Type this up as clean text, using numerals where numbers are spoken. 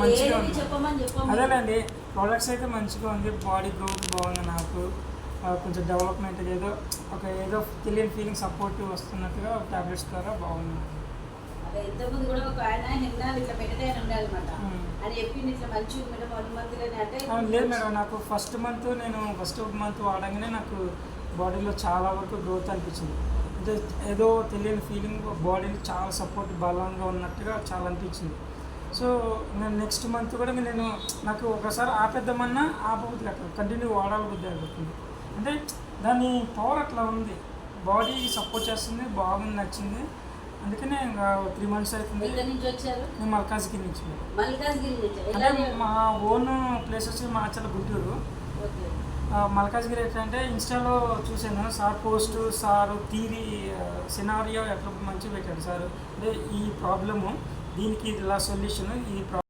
మంచిగా ఉంది. అదేనండి, ప్రోడక్ట్స్ అయితే మంచిగా ఉంది. బాడీ గ్రోత్ బాగుంది నాకు. కొంచెం డెవలప్మెంట్ ఏదో తెలియని ఫీలింగ్ సపోర్టివ్ వస్తున్నట్టుగా టాబ్లెట్స్ ద్వారా బాగుంది. ఇంతకుముందు కూడా ఒక ఆయన హిండాలు ఇట్లా పెట్టడానికి ఉండాలన్నమాట. అని చెప్పింది ఇట్లా మంచిగా మేడం 1 మంత్లోనే అంటే లేదు మేడం, నాకు ఫస్ట్ మంత్ వాడగానే నాకు బాడీలో చాలా వరకు గ్రోత్ అనిపించింది. అంటే ఏదో తెలియని ఫీలింగ్, బాడీలో చాలా సపోర్ట్ బలంగా ఉన్నట్టుగా చాలా అనిపించింది. సో నేను నెక్స్ట్ మంత్ కూడా నాకు ఒకసారి ఆపేద్దామన్నా ఆపబుద్ధి కాదు, కంటిన్యూ వాడాలబుద్ధి అవుతుంది. అంటే దాని పవర్ అట్లా ఉంది, బాడీ సపోర్ట్ చేస్తుంది, బాగుంది, నచ్చింది. అందుకనే 3 months అవుతుంది. నేను మల్కాజ్గిరి నుంచి. అంటే మా ఓన్ ప్లేస్ వచ్చి మాచర్ల గుంటూరు. మల్కాజ్గిరి ఎట్లా అంటే ఇన్స్టాలో చూసాను sir post, sir theory scenario ఎట్లా మంచిగా పెట్టాడు సార్. అంటే ఈ ప్రాబ్లము, దీనికి ఇలా సొల్యూషన్, ఈ